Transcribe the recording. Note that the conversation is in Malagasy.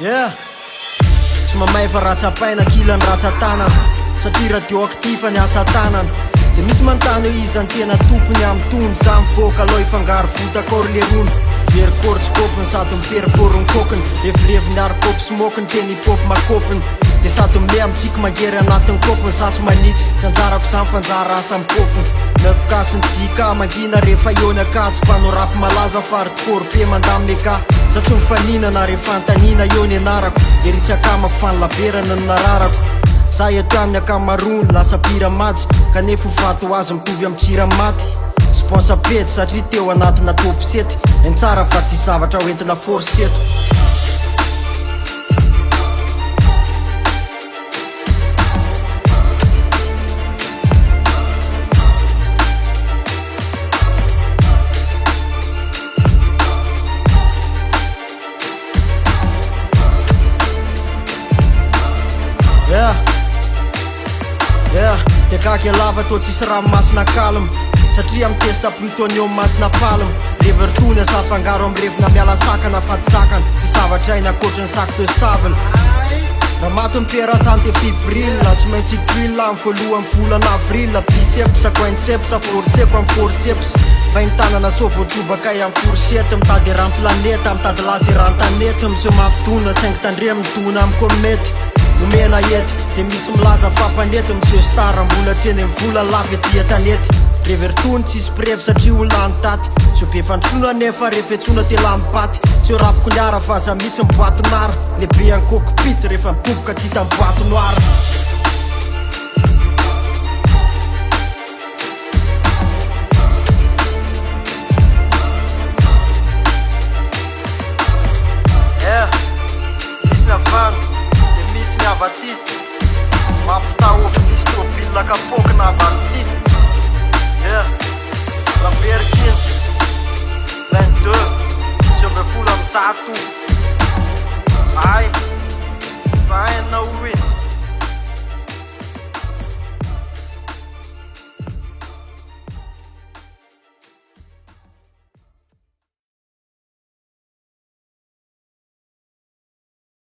Yeah, tsy mamaeva ratsapaina kilany ratsatanana satria radioaktifa ny asa tanana. De misy manontany hoe iza ny tena tompony amin'ny tony. Za mivoaka aloha ifangaro votakory le rony. Very kortsikopiny sady mipery vorony kokiny. Revileviny ary pop smokiny teny hip-hop makopiny. De sady mile amitsika mangery anatin'ny kopiny. Satso manitsy janjarako zany fanjara asa mipofiny. Navokasiny dika mangina rehefa iony akatsy. Mpanao rapy malaza faritikory be mandamy meka. Satso mifaninana rehefa antanina iony anarako. De ritsy akamako fanolaberana ny nararako. Za eto amin'ny akamarony lasa piramatsy. Kanefa ho vato azy mitovy amin'ny tsiramaty. Sponsa pety satria teo anatina top 7. En tsara fa tsy zavatra hoentina forseto. De kake lava tô tsisy ranomasina kalma. Satria mitesta plutonium masina palma. Revertony asa fangaro amin'ny revina miala sakana fa ty sakana. Ty zavatra aina akoatra ny sac de sable. Raha maty mipera-sany de fibrille. Tsy maintsy drill amin'ny voalohany volana avril. Biceps, quinceps, forceps amin'ny forceps. Vainy tanana sovotrobaka amin'ny forsety. Mitady ran planeta, mitady laseran-tanety. Misy mafitona, 5 tandre mitona amin'ny komety. Nomena ety, de misy milaza fampanety. Monsieur Star mbola tsy eny vola lava ety tanety. Revertony tsisy prevy satria olona ny taty. Tsy be fandrona nefa rehefa etsona tela mipaty. Tsy rapiko ny ara fa za mihitsy miboaty nara. Lehibe any cockpit rehefa miboboka tsy hita miboaty noara. Misy ny avano de misy ny avaty. Mampita ofy dystropile kapo.